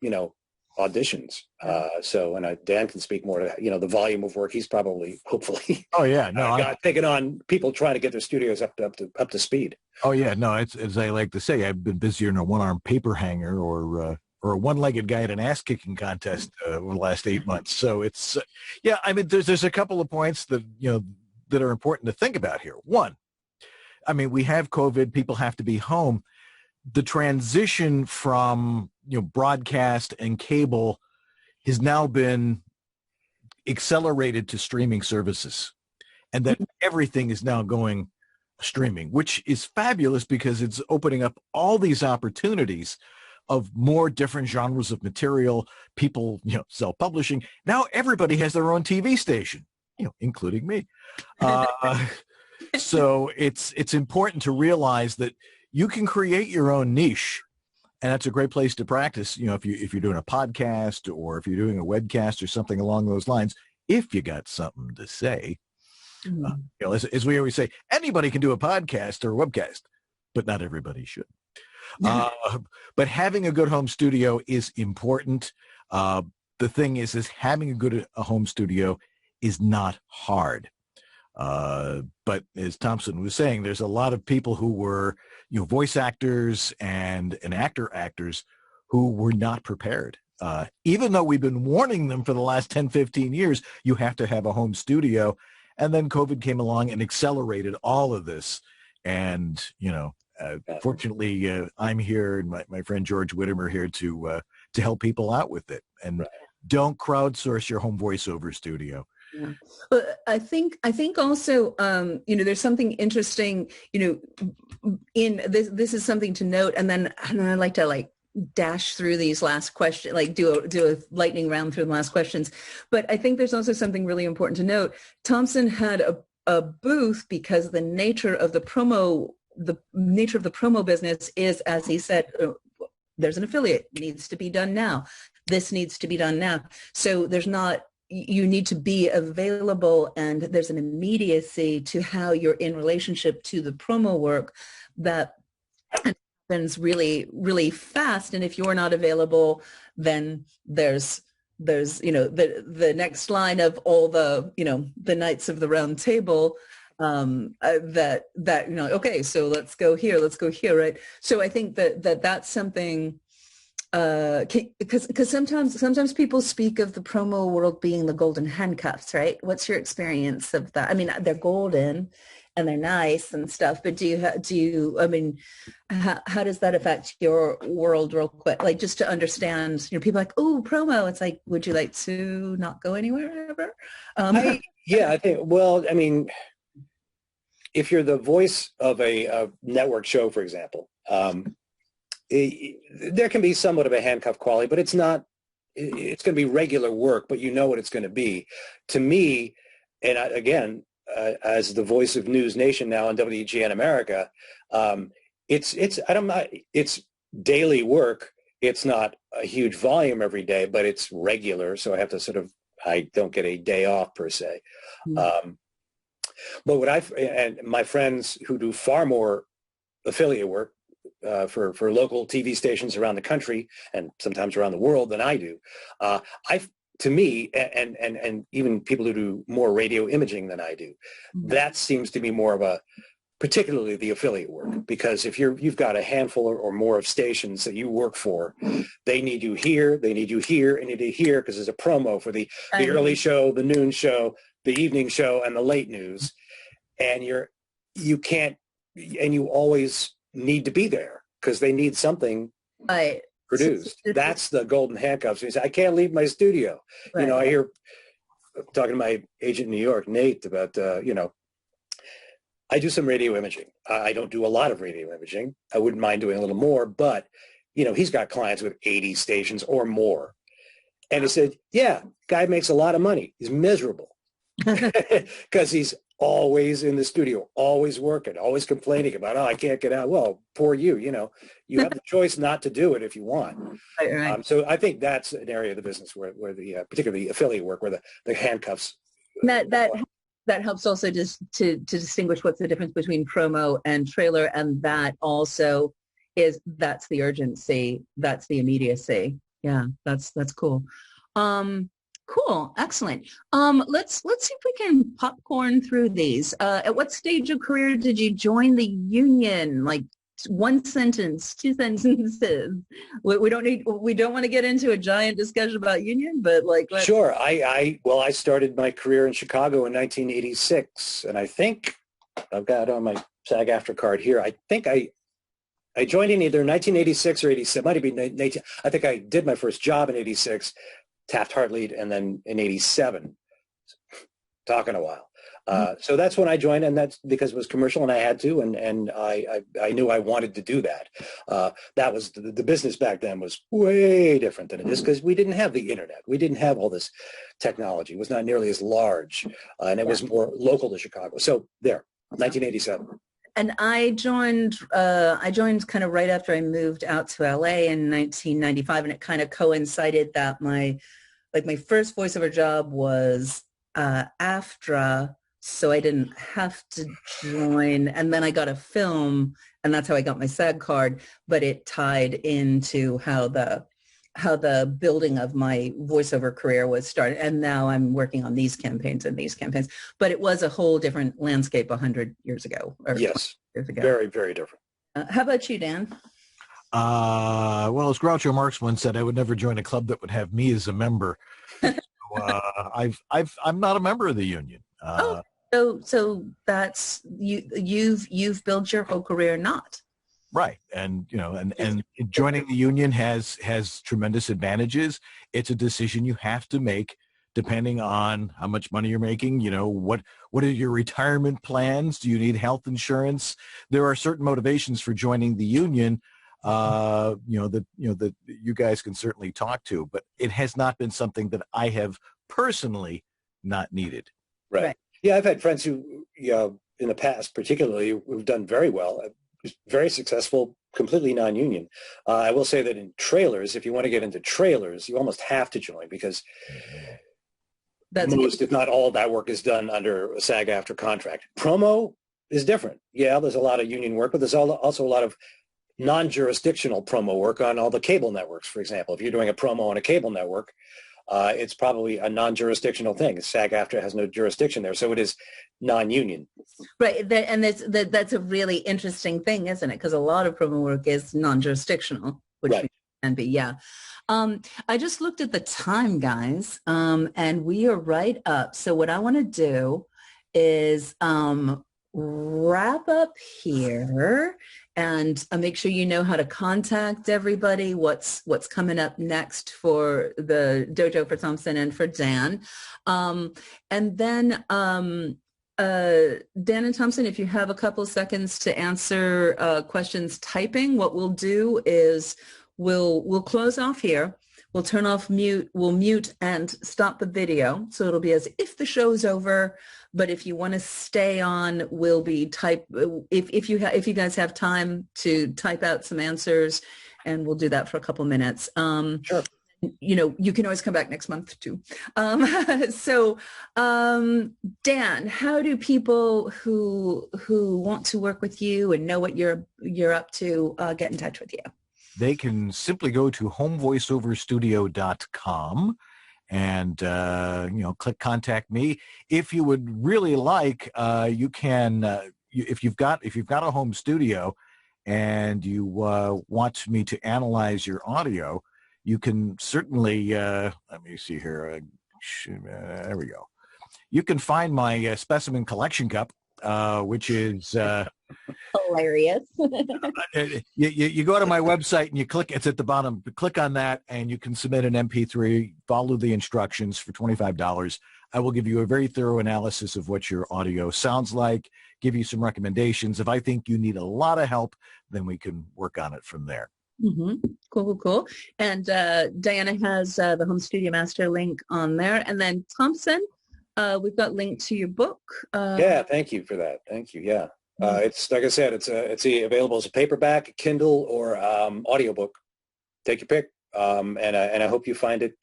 auditions. And Dan can speak more to the volume of work he's probably, hopefully. Oh yeah, no, taking on people trying to get their studios up to speed. Oh yeah, no, it's, as I like to say, I've been busier than a one-armed paper hanger or a one-legged guy at an ass-kicking contest over the last 8 months. So it's there's a couple of points that that are important to think about here. One, we have COVID, people have to be home. The transition from broadcast and cable has now been accelerated to streaming services, and that everything is now going streaming, which is fabulous because it's opening up all these opportunities of more different genres of material. People, self-publishing. Now everybody has their own TV station, including me. So it's important to realize that you can create your own niche, and that's a great place to practice. If you're doing a podcast, or if you're doing a webcast or something along those lines, if you got something to say. As we always say, anybody can do a podcast or a webcast, but not everybody should. But having a good home studio is important. The thing is having a home studio is not hard. But as Thompson was saying, there's a lot of people who were, voice actors and actors who were not prepared. Even though we've been warning them for the last 10, 15 years, you have to have a home studio. And then COVID came along and accelerated all of this. And, fortunately, I'm here, and my friend George Whittemer here to help people out with it. And don't crowdsource your home voiceover studio. Yeah. But I think also, there's something interesting, in this is something to note. And then I like to dash through these last questions, like do a lightning round through the last questions. But I think there's also something really important to note. Thompson had a booth because the nature of the promo business is, as he said, there's an affiliate, needs to be done now. This needs to be done now. So you need to be available, and there's an immediacy to how you're in relationship to the promo work that happens really, really fast. And if you're not available, then there's the next line of all the the Knights of the Round Table, okay, so let's go here, right? So I think that's something, because sometimes people speak of the promo world being the golden handcuffs, right? What's your experience of that? I mean, they're golden and they're nice and stuff, but how does that affect your world real quick? Like, just to understand, people are like, oh, promo. It's like, would you like to not go anywhere ever? I think, well, I mean, if you're the voice of a network show, for example, there can be somewhat of a handcuff quality, but it's not, it's going to be regular work, but you know what it's going to be. To me, and again, as the voice of News Nation now on WGN America, it's daily work. It's not a huge volume every day, but it's regular. So I have to I don't get a day off per se. Mm-hmm. But and my friends who do far more affiliate work for local TV stations around the country and sometimes around the world than I do, to me, and even people who do more radio imaging than I do, that seems to be more of particularly the affiliate work, because if you've got a handful or more of stations that you work for, they need you here, they need you here, and you need here because there's a promo for the early show, the noon show, the evening show, and the late news, and you always need to be there because they need something produced. That's the golden handcuffs. You say, I can't leave my studio. Right. I hear, talking to my agent in New York, Nate, about I do some radio imaging. I don't do a lot of radio imaging. I wouldn't mind doing a little more, but he's got clients with 80 stations or more. And he said, yeah, guy makes a lot of money. He's miserable because he's always in the studio, always working, always complaining about, I can't get out. Well, poor you, you have the choice not to do it if you want. Right. So I think that's an area of the business where the particularly affiliate work, where the handcuffs. That helps also just to distinguish what's the difference between promo and trailer, and that also that's the urgency, that's the immediacy. Yeah, that's cool. Cool, excellent. Let's see if we can popcorn through these. At what stage of career did you join the union? Like, one sentence, two sentences. We don't want to get into a giant discussion about union, but sure. I started my career in Chicago in 1986, and I think I've got on my SAG-AFTRA card here. I think I joined in either 1986 or 87. Might have been 19. I think I did my first job in 86, Taft-Hartley, and then in 87. Talking a while. So that's when I joined, and that's because it was commercial and I had to, and I knew I wanted to do that. That was the business back then was way different than it is, because we didn't have the internet. We didn't have all this technology. It was not nearly as large, and it was more local to Chicago. So there, 1987. And I joined kind of right after I moved out to LA in 1995, and it kind of coincided that my first voiceover job was AFTRA, so I didn't have to join, and then I got a film, and that's how I got my SAG card, but it tied into how the building of my voiceover career was started, and now I'm working on these campaigns and these campaigns, but it was a whole different landscape 100 years ago. Yes, years ago. Very, very different. How about you, Dan? Well, as Groucho Marx once said, I would never join a club that would have me as a member. I'm not a member of the union. So that's you've built your whole career not. Right. And, and joining the union has tremendous advantages. It's a decision you have to make depending on how much money you're making. What are your retirement plans? Do you need health insurance? There are certain motivations for joining the union. that you guys can certainly talk to, but it has not been something that I have personally not needed. Right. Yeah, I've had friends who, in the past, particularly, who've done very well, very successful, completely non-union. I will say that in trailers, if you want to get into trailers, you almost have to join because most, if not all, that work is done under a SAG-AFTRA contract. Promo is different. Yeah, there's a lot of union work, but there's also a lot of non-jurisdictional promo work on all the cable networks, for example. If you're doing a promo on a cable network, it's probably a non-jurisdictional thing. SAG-AFTRA has no jurisdiction there, so it is non-union. Right, and that's a really interesting thing, isn't it? Because a lot of promo work is non-jurisdictional, which can be, yeah. I just looked at the time, guys, and we are right up. So what I want to do is wrap up here and make sure you know how to contact everybody, what's coming up next for the Dojo for Thompson and for Dan. And then Dan and Thompson, if you have a couple of seconds to answer questions typing, what we'll do is we'll close off here. We'll turn off mute. We'll mute and stop the video. So it'll be as if the show's over. But if you want to stay on, we'll be if you guys have time to type out some answers, and we'll do that for a couple minutes. Sure. You can always come back next month too. So Dan, how do people who want to work with you and know what you're up to get in touch with you? They can simply go to homevoiceoverstudio.com and click contact me. If you would really like, you can if you've got a home studio and you want me to analyze your audio, you can certainly let me see here. There we go. You can find my specimen collection cup, which is hilarious. You go to my website and you click, it's at the bottom, click on that and you can submit an MP3, follow the instructions for $25. I will give you a very thorough analysis of what your audio sounds like, give you some recommendations. If I think you need a lot of help, then we can work on it from there. Mm-hmm. Cool. And Diana has the Home Studio Master link on there. And then Thompson, we've got linked to your book. Yeah, thank you for that. Thank you. Yeah. It's like I said, it's available as a paperback, Kindle, or audiobook. Take your pick, and I hope you find it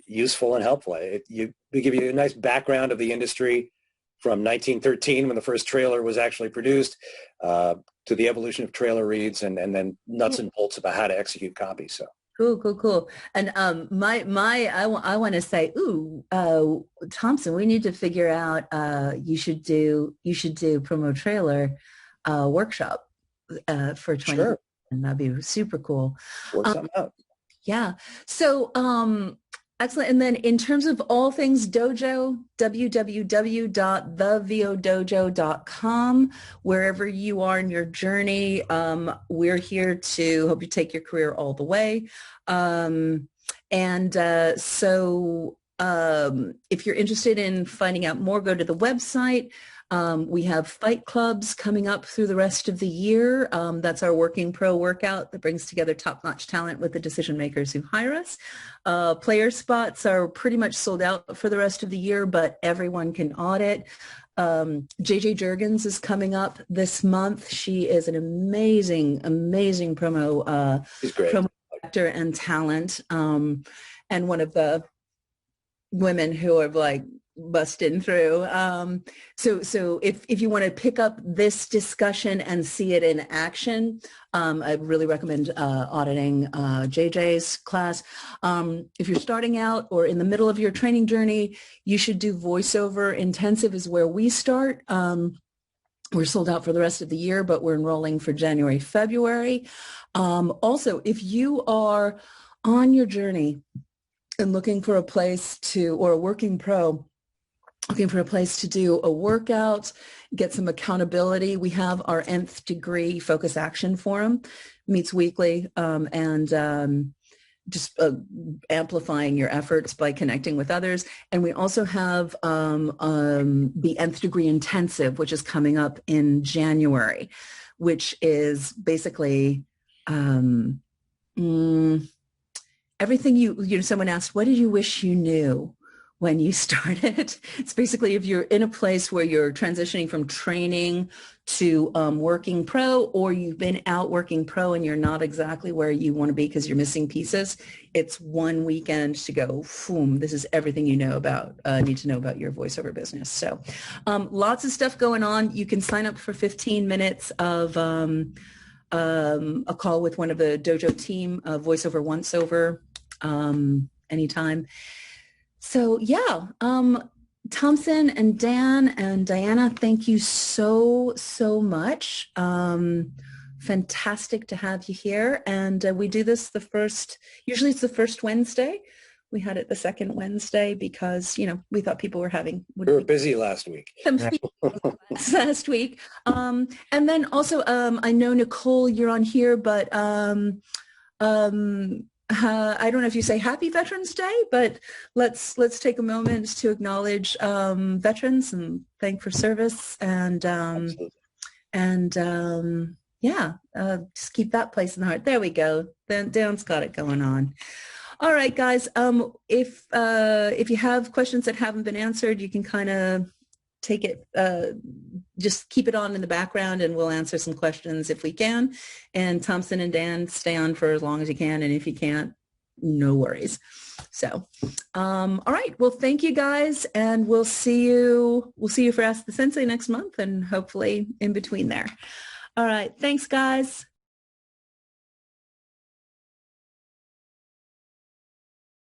useful and helpful. We give you a nice background of the industry from 1913, when the first trailer was actually produced, to the evolution of trailer reads, and then nuts and bolts about how to execute copy. So. Cool. And I want to say, Thompson, we need to figure out. You should do promo trailer workshop for 20. Sure. And that'd be super cool. Work something out. Yeah. So excellent. And then in terms of all things dojo, www.thevodojo.com. Wherever you are in your journey, we're here to help you take your career all the way. If you're interested in finding out more, go to the website. We have fight clubs coming up through the rest of the year. That's our Working Pro workout that brings together top-notch talent with the decision makers who hire us. Player spots are pretty much sold out for the rest of the year, but everyone can audit. JJ Jurgens is coming up this month. She is an amazing promo actor and talent, and one of the women who are like busting through. So if you want to pick up this discussion and see it in action, I really recommend auditing JJ's class. If you're starting out or in the middle of your training journey, you should do Voiceover Intensive is where we start. We're sold out for the rest of the year, but we're enrolling for January, February. Also, if you are on your journey and looking for a place to, or a working pro, looking for a place to do a workout, get some accountability, we have our nth degree focus action forum, meets weekly, and just amplifying your efforts by connecting with others. And we also have the nth degree intensive, which is coming up in January, which is basically everything someone asked, what did you wish you knew when you started? It's basically if you're in a place where you're transitioning from training to working pro, or you've been out working pro and you're not exactly where you want to be because you're missing pieces, it's one weekend to go, boom, this is everything you know about, need to know about your voiceover business. So lots of stuff going on. You can sign up for 15 minutes of a call with one of the Dojo team, Voiceover Once Over, anytime. So yeah, Thompson and Dan and Diana, thank you so much. Fantastic to have you here. And we do this usually it's the first Wednesday. We had it the second Wednesday because, we thought people were we were busy last week. Last week. And then also, I know, Nicole, you're on here, but I don't know if you say Happy Veterans Day, but let's take a moment to acknowledge veterans and thank for service, and just keep that place in the heart. There we go. Dan's got it going on. All right, guys. If you have questions that haven't been answered, you can kind of take it, just keep it on in the background, and we'll answer some questions if we can. And Thompson and Dan, stay on for as long as you can, and if you can't, no worries. So, all right. Well, thank you guys, and we'll see you for Ask the Sensei next month, and hopefully in between there. All right. Thanks, guys.